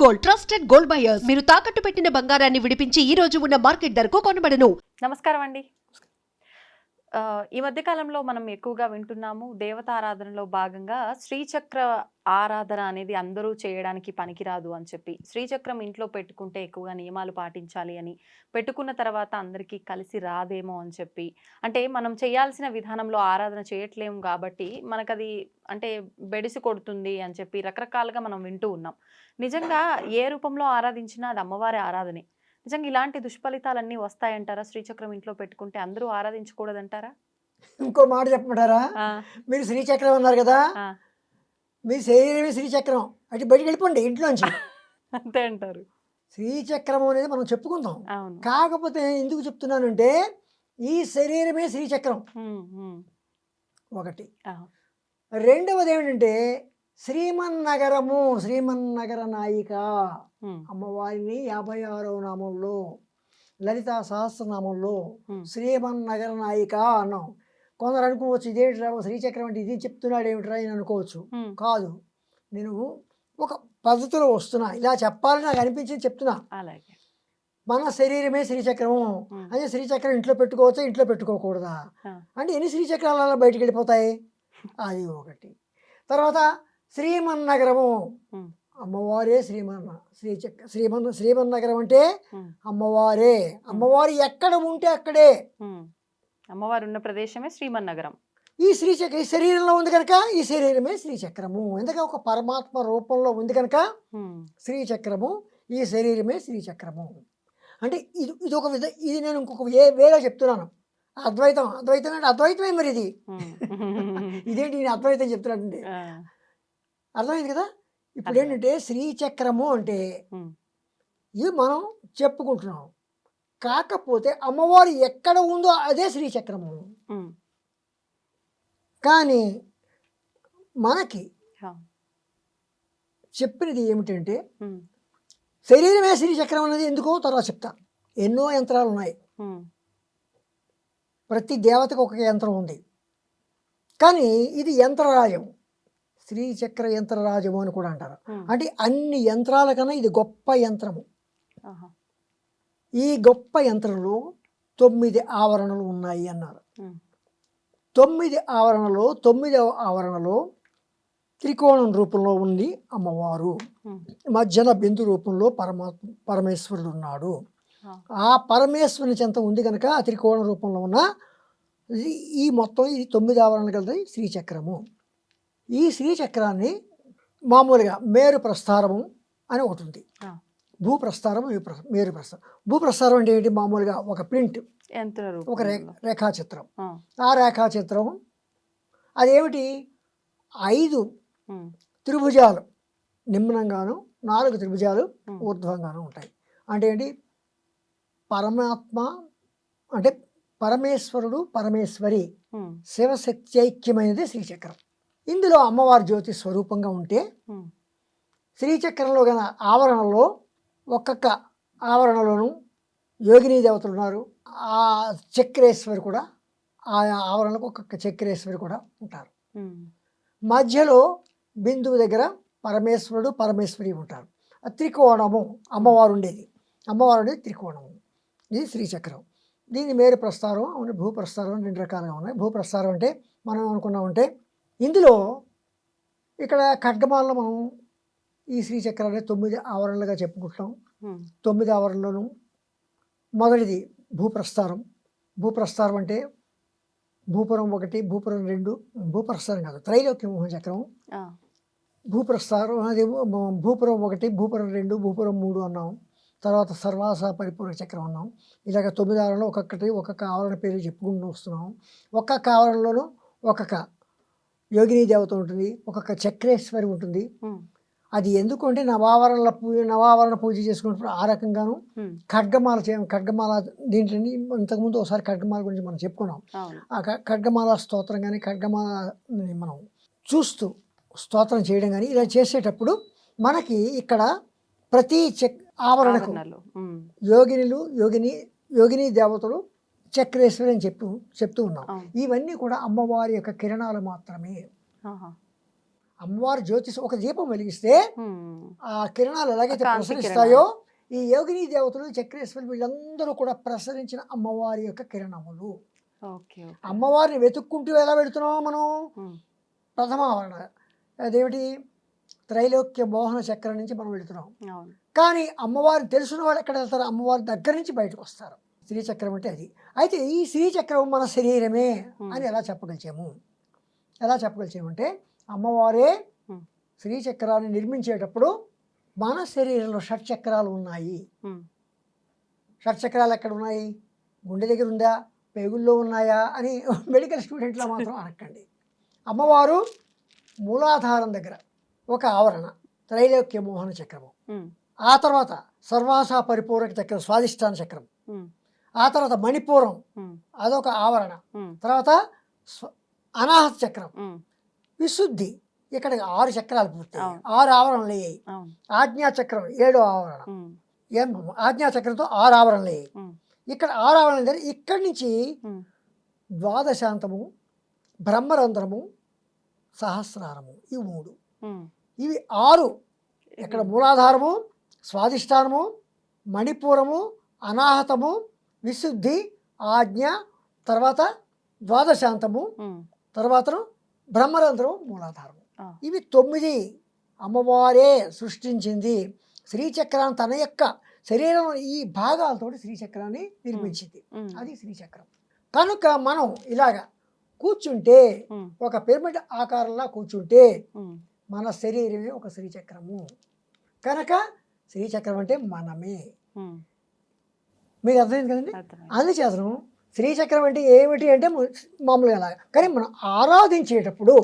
Gold trusted gold buyers మీరు తాకట్టు పెట్టిన బంగారాన్ని విడిపించి ఈ రోజు ఉన్న మార్కెట్ ధరకు కొనబడను. నమస్కారం అండి. ఈ మధ్య కాలంలో మనం ఎక్కువగా వింటున్నాము దేవతారాధనలో భాగంగా శ్రీచక్ర ఆరాధన అనేది అందరూ చేయడానికి పనికిరాదు అని చెప్పి, శ్రీచక్రం ఇంట్లో పెట్టుకుంటే ఎక్కువగా నియమాలు పాటించాలి అని, పెట్టుకున్న తర్వాత అందరికీ కలిసి రాదేమో అని చెప్పి, అంటే మనం చేయాల్సిన విధానంలో ఆరాధన చేయట్లేము కాబట్టి మనకది అంటే బెడిసి కొడుతుంది అని చెప్పి రకరకాలుగా మనం వింటూ ఉన్నాం. నిజంగా ఏ రూపంలో ఆరాధించినా అది అమ్మవారి ఆరాధనే. నిజంగా ఇలాంటి దుష్ఫలితాలన్నీ వస్తాయంటారా? శ్రీచక్రం ఇంట్లో పెట్టుకుంటే అందరూ ఆరాధించకూడదంటారా? ఇంకో మాట చెప్పమంటారా? మీరు శ్రీచక్రం అన్నారు కదా, మీ శరీరమే శ్రీచక్రం, అటు బయటికి వెళ్ళిపోండి ఇంట్లోంచి. అంతే అంటారు. శ్రీచక్రం అనేది మనం చెప్పుకుందాం, కాకపోతే ఎందుకు చెప్తున్నానంటే ఈ శరీరమే శ్రీచక్రం ఒకటి. రెండవది ఏమిటంటే శ్రీమన్నగరము, శ్రీమన్నగర నాయిక అమ్మవారిని 56వ నామంలో, లలితా సహస్రనామంలో శ్రీమన్నగర నాయిక అన్నాం. కొందరు అనుకోవచ్చు ఇదేమిట్రా శ్రీచక్రం అంటే ఇది చెప్తున్నాడు ఏమిట్రా అని అనుకోవచ్చు. కాదు, నేను ఒక పద్ధతిలో వస్తున్నా, ఇలా చెప్పాలని నాకు అనిపించింది చెప్తున్నా. మన శరీరమే శ్రీచక్రము అంటే శ్రీచక్రం ఇంట్లో పెట్టుకోవచ్చా, ఇంట్లో పెట్టుకోకూడదా అంటే ఎన్ని శ్రీచక్రాలు అలా బయటికి వెళ్ళిపోతాయి, అది ఒకటి. తర్వాత శ్రీమన్నగరము, అమ్మవారే శ్రీమన్నగరం అంటే అమ్మవారే, అమ్మవారు ఎక్కడ ఉంటే అక్కడే, అమ్మవారు ఉన్న ప్రదేశమే శ్రీమన్నగరం. ఈ శ్రీచక్రం ఈ శరీరంలో ఉంది కనుక ఈ శరీరమే శ్రీచక్రము, ఎందుకంటే ఒక పరమాత్మ రూపంలో ఉంది కనుక శ్రీచక్రము, ఈ శరీరమే శ్రీచక్రము. అంటే ఇది ఒక ఇది నేను ఇంకొక వేరే చెప్తున్నాను. అద్వైతం అంటే అద్వైతమే మరి ఇది. ఇదేంటి నేను అద్వైతం చెప్తున్నానండి, అర్థమైంది కదా. ఇప్పుడు ఏంటంటే శ్రీచక్రము అంటే ఇది మనం చెప్పుకుంటున్నాం, కాకపోతే అమ్మవారు ఎక్కడ ఉందో అదే శ్రీచక్రము. కానీ మనకి చెప్పినది ఏమిటంటే శరీరమే శ్రీచక్రం అనేది ఎందుకో తర్వాత చెప్తా. ఎన్నో యంత్రాలు ఉన్నాయి, ప్రతి దేవతకు ఒక యంత్రం ఉంది, కానీ ఇది యంత్రరాజం, శ్రీచక్ర యంత్రరాజము అని కూడా అంటారు. అంటే అన్ని యంత్రాల కన్నా ఇది గొప్ప యంత్రము. ఈ గొప్ప యంత్రంలో 9 ఆవరణలు ఉన్నాయి అన్నారు. 9 ఆవరణలో 9వ ఆవరణలో త్రికోణం రూపంలో ఉంది అమ్మవారు, మధ్యన బిందు రూపంలో పరమేశ్వరుడు ఉన్నాడు. ఆ పరమేశ్వరుని చెంత ఉంది కనుక ఆ త్రికోణ రూపంలో ఉన్న ఈ మొత్తం ఇది 9 ఆవరణలు కలిసి శ్రీచక్రము. ఈ శ్రీచక్రాన్ని మామూలుగా మేరు ప్రస్థారము అని ఒకటి ఉంది, భూప్రస్థారం, మేరు ప్రస్థారం. భూప్రస్థారం అంటే ఏంటి, మామూలుగా ఒక ప్రింట్, ఒక రేఖాచిత్రం. ఆ రేఖాచిత్రం అదేమిటి 5 త్రిభుజాలు నిమ్నంగాను 4 త్రిభుజాలు ఊర్ధ్వంగాను ఉంటాయి. అంటే ఏంటి, పరమాత్మ అంటే పరమేశ్వరుడు పరమేశ్వరి శివశక్త్యైక్యమైనది శ్రీచక్రం. ఇందులో అమ్మవారి జ్యోతి స్వరూపంగా ఉంటే శ్రీచక్రంలో గల ఆవరణలో ఒక్కొక్క ఆవరణలోనూ యోగిని దేవతలు ఉన్నారు. ఆ చక్రేశ్వరి కూడా, ఆ ఆవరణకు ఒక్కొక్క చక్రేశ్వరి కూడా ఉంటారు. మధ్యలో బిందువు దగ్గర పరమేశ్వరుడు పరమేశ్వరి ఉంటారు. త్రికోణము అమ్మవారు ఉండేది, అమ్మవారు ఉండేది త్రికోణము. ఇది శ్రీచక్రం. దీన్ని మేరు ప్రస్థారం, భూప్రస్థారం 2 రకాలుగా ఉన్నాయి. భూప్రస్థారం అంటే మనం అనుకున్నామంటే ఇందులో ఇక్కడ ఖడ్గమాలలో మనం ఈ శ్రీచక్రాన్ని 9 ఆవరణలుగా చెప్పుకుంటాం. 9 ఆవరణలోనూ మొదటిది భూప్రస్థారం. భూప్రస్థారం అంటే భూపురం 1, భూపురం 2, భూప్రస్థారం కాదు, త్రైలోక్య మోహన చక్రం. భూప్రస్థారం అది భూపురం 1, భూపురం 2, భూపురం 3 అన్నాం. తర్వాత సర్వాస పరిపూర్ణ చక్రం అన్నాం. ఇలాగ 9 ఆవరణలో ఒక్కొక్క ఆవరణ పేరు చెప్పుకుంటూ వస్తున్నాం. ఒక్కొక్క ఆవరణలోనూ ఒక్కొక్క యోగిని దేవత ఉంటుంది, ఒక్కొక్క చక్రేశ్వరి ఉంటుంది. అది ఎందుకంటే నవావరణ పూజ చేసుకున్నప్పుడు ఆ రకంగాను ఖడ్గమాల దీంట్లో ఇంతకుముందు ఒకసారి ఖడ్గమాల గురించి మనం చెప్పుకున్నాం. ఆ ఖడ్గమాల స్తోత్రం కానీ ఖడ్గమాల మనం చూస్తూ స్తోత్రం చేయడం కానీ ఇలా చేసేటప్పుడు మనకి ఇక్కడ ప్రతి ఆవరణకు యోగిని దేవతలు చక్రేశ్వరి అని చెప్తూ ఉన్నాం. ఇవన్నీ కూడా అమ్మవారి యొక్క కిరణాలు మాత్రమే. అమ్మవారి జ్యోతిష్ ఒక దీపం వెలిగిస్తే ఆ కిరణాలు ఎలాగైతే కాంతి ప్రసరిస్తాయో ఈ యోగిని దేవతలు చక్రేశ్వరులు వీళ్ళందరూ కూడా ప్రసరించిన అమ్మవారి యొక్క కిరణములు. ఓకే అమ్మవారిని వెతుక్కుంటూ ఎలా వెళుతున్నాం మనం? ప్రథమ ఆవరణ అదేమిటి త్రైలోక్య మోహన చక్రం నుంచి మనం వెళుతున్నాం. అవును కానీ అమ్మవారిని తెలుసున్న వాళ్ళు ఎక్కడ వెళ్తారు? అమ్మవారి దగ్గర నుంచి బయటకు వస్తారు. శ్రీచక్రం అంటే అది. అయితే ఈ శ్రీచక్రం మన శరీరమే అని ఎలా చెప్పగలిచాము? ఎలా చెప్పగలిచామంటే అమ్మవారే శ్రీచక్రాన్ని నిర్మించేటప్పుడు మన శరీరంలో షట్చక్రాలు ఉన్నాయి. షట్చక్రాలు ఎక్కడ ఉన్నాయి? గుండె దగ్గర ఉందా, పేగుల్లో ఉన్నాయా అని మెడికల్ స్టూడెంట్లో మాత్రం అనకండి. అమ్మవారు మూలాధారం దగ్గర ఒక ఆవరణ త్రైలోక్య మోహన చక్రము, ఆ తర్వాత సర్వాసా పరిపూరక చక్రం స్వాదిష్టాన చక్రం, ఆ తర్వాత మణిపూరం అదొక ఆవరణ, తర్వాత అనాహత చక్రం, విశుద్ధి ఇక్కడ 6 చక్రాలు పూర్తి, 6 ఆవరణలు అయ్యాయి. ఆజ్ఞాచక్రం 7వ ఆవరణ, ఆజ్ఞాచక్రంతో 6 ఆవరణలు అయ్యాయి. ఇక్కడ 6 ఆవరణలు ఇక్కడి నుంచి ద్వాదశాంతము, బ్రహ్మరంధ్రము, సహస్రారము, ఇవి 3. ఇవి 6 ఇక్కడ మూలాధారము, స్వాదిష్టానము, మణిపూరము, అనాహతము, విశుద్ధి, ఆజ్ఞ, తర్వాత ద్వాదశాంతము, తర్వాత బ్రహ్మరంధ్రము, మూలాధారము. ఇవి 9 అమ్మవారే సృష్టించింది. శ్రీచక్రాన్ని తన యొక్క శరీరం ఈ భాగాలతో శ్రీచక్రాన్ని నిర్మించింది. అది శ్రీచక్రం. కనుక మనం ఇలాగా కూర్చుంటే ఒక పిరమిడ్ ఆకారంలో కూర్చుంటే మన శరీరమే ఒక శ్రీచక్రము. కనుక శ్రీచక్రం అంటే మనమే. మీకు అర్థమైంది కదండి? అందుచేతను శ్రీచక్రం అంటే ఏమిటి అంటే మామూలుగా అలాగా. కానీ మనం ఆరాధించేటప్పుడు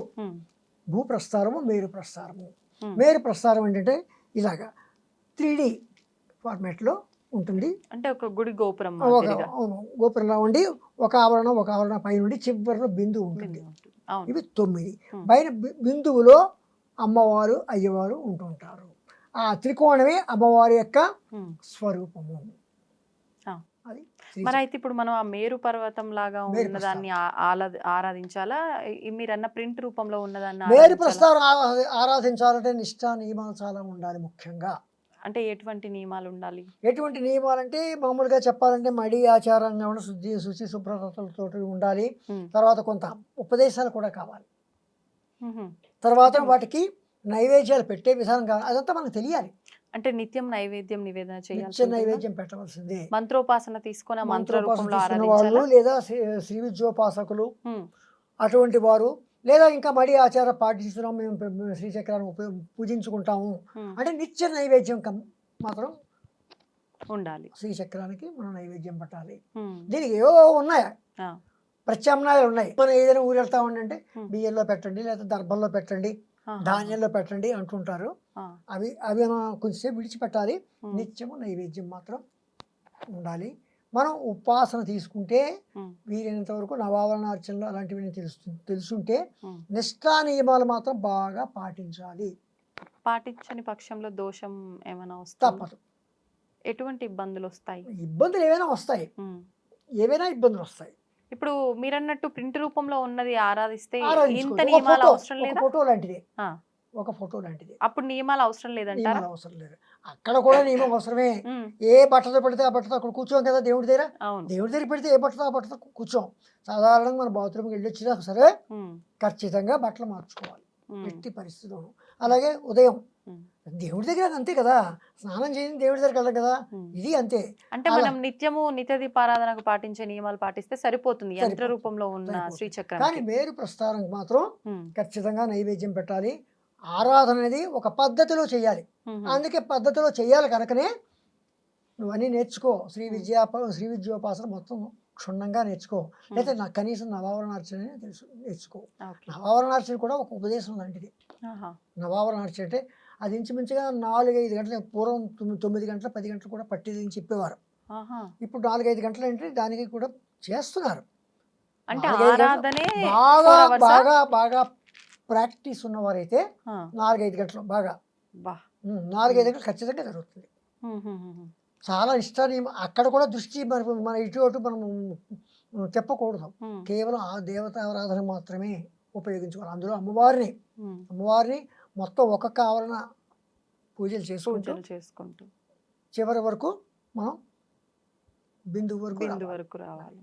భూప్రస్థారము, మేరు ప్రస్థారము. మేరు ప్రస్థారం ఏంటంటే ఇలాగా 3D ఫార్మాట్లో ఉంటుంది. అంటే ఒక గుడి గోపురం గోపురంలో ఉండి ఒక ఆవరణ పైన ఉండి చివరిలో బిందువు ఉంటుంది. ఇవి 9. పైన బిందువులో అమ్మవారు అయ్యవారు ఉంటుంటారు. ఆ త్రికోణమే అమ్మవారి యొక్క స్వరూపము. అది మరి అయితే ఇప్పుడు మనం ఆ మేరు పర్వతం లాగా ఉన్నదాన్ని ఆరాధించాలా? మీరన్న ప్రింట్ రూపంలో ఉన్నదాన్ని మేరు ప్రస్థానం ఆరాధించాలంటే నిష్ఠా నియమాలు చాలా ఉండాలి. ముఖ్యంగా అంటే ఎటువంటి నియమాలు ఉండాలి? ఎటువంటి నియమాలంటే మామూలుగా చెప్పాలంటే మడి ఆచారంగా ఉన్న శుచి శుభ్రతలతో ఉండాలి. తర్వాత కొంత ఉపదేశాలు కూడా కావాలి. తర్వాత వాటికి నైవేద్యాలు పెట్టే విధానం కావాలి. అదంతా మనకు తెలియాలి. అంటే నిత్యం నైవేద్యం నివేదన చేయాలి. నైవేద్యం పెట్టవలసిందే. మంత్రోపాసన తీసుకుని మంత్ర రూపంలో వాళ్ళు లేదా శ్రీ విద్యోపాసకులు అటువంటి వారు, లేదా ఇంకా మడి ఆచారం పాటిస్తున్నాం మేము శ్రీచక్రాన్ని పూజించుకుంటాము అంటే నిత్య నైవేద్యం మాత్రం ఉండాలి. శ్రీచక్రానికి మనం నైవేద్యం పెట్టాలి. దీనికి ఏవో ఉన్నాయా ప్రత్యామ్నాయాలు ఉన్నాయి. మనం ఏదైనా ఊరు వెళ్తా ఉండంటే బియ్యంలో పెట్టండి, లేదా దర్భల్లో పెట్టండి, ధాన్యంలో పెట్టండి అంటుంటారు. అవి కొంచెంసేపు విడిచిపెట్టాలి. నిత్యము నైవేద్యం మాత్రం ఉండాలి. మనం ఉపాసన తీసుకుంటే వీలైనంత వరకు నవావరణార్చనలు అలాంటివి తెలుసుంటే నిష్ఠా నియమాలు మాత్రం బాగా పాటించాలి. పాటించని పక్షంలో దోషం ఏమైనా వస్తే తప్పదు. ఎటువంటి ఇబ్బందులు వస్తాయి? ఇబ్బందులు ఏమైనా వస్తాయి. ఇబ్బందులు వస్తాయి. ఇప్పుడు మీరన్నట్టు ప్రింట్ రూపంలో ఉన్నది ఆరాధిస్తే ఇంత నియమాలు అవసరం లేదా? ఫోటో లాంటిది, ఒక ఫోటో లాంటిది. అప్పుడు నియమాలు అవసరం లేదంటారా? అవసరం లేదు. అక్కడ కూడా నియమం అవసరమే. ఏ బట్టతో పెడితే ఆ బట్టతో అక్కడ కూర్చోం కదా. దేవుడి దగ్గర పెడితే ఏ బట్టతో ఆ బట్టతో కూర్చోం. సాధారణంగా మన బాత్రూమ్కి వెళ్ళి వచ్చినా సరే ఖచ్చితంగా బట్టలు మార్చుకోవాలి ఎట్టి పరిస్థితుల్లోనూ. అలాగే ఉదయం దేవుడి దగ్గర అంతే కదా, స్నానం చేసి దేవుడి దగ్గరికి వెళ్ళాం కదా, ఇది అంతే. అంటే మనం నిత్యము నిత్య దీపారాధనకు పాటించే నియమాలు పాటిస్తే సరిపోతుంది యంత్ర రూపంలో ఉన్న శ్రీచక్రం. కానీ మేరు ప్రస్థానం మాత్రం ఖచ్చితంగా నైవేద్యం పెట్టాలి. ఆరాధన అనేది ఒక పద్ధతిలో చేయాలి. అందుకే పద్ధతిలో చేయాలి కనుకనే నువ్వన్నీ నేర్చుకో. శ్రీ విద్యోపాసన మొత్తం క్షుణ్ణంగా నేర్చుకో. అయితే నాకు కనీసం నవావరణార్చన నేర్చుకో. నవావరణార్చన కూడా ఒక ఉపదేశం లాంటిది. నవావరణార్చన అంటే అది ఇంచుమించుగా 4-5 గంటలు, పూర్వం 9 గంటలు 10 గంటలు కూడా పట్టేది అని చెప్పేవారు. ఇప్పుడు 4-5 గంటలు అంటే దానికి కూడా చేస్తున్నారు. బాగా బాగా ప్రాక్టీస్ ఉన్నవారైతే 4-5 గంటలు బాగా 4-5 గంటలు ఖచ్చితంగా జరుగుతుంది. చాలా ఇష్టాన్ని అక్కడ కూడా దృష్టి మన ఇటు అటు మనం చెప్పకూడదు. కేవలం ఆ దేవతారాధన మాత్రమే ఉపయోగించుకోవాలి. అందులో అమ్మవారిని మొత్తం ఒక్కొక్క ఆవరణ పూజలు చేసుకుంటూ చివరి వరకు మనం బిందువు బిందు వరకు రావాలి.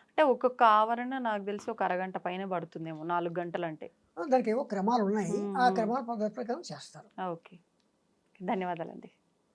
అంటే ఒక్కొక్క ఆవరణ నాకు తెలిసి ఒక అరగంట పైన పడుతుందేమో, 4 గంటలు అంటే. దానికి ఏవో క్రమాలు ఉన్నాయి, ఆ క్రమాల పద్ధతి ప్రకారం చేస్తారు. ఓకే, ధన్యవాదాలండి.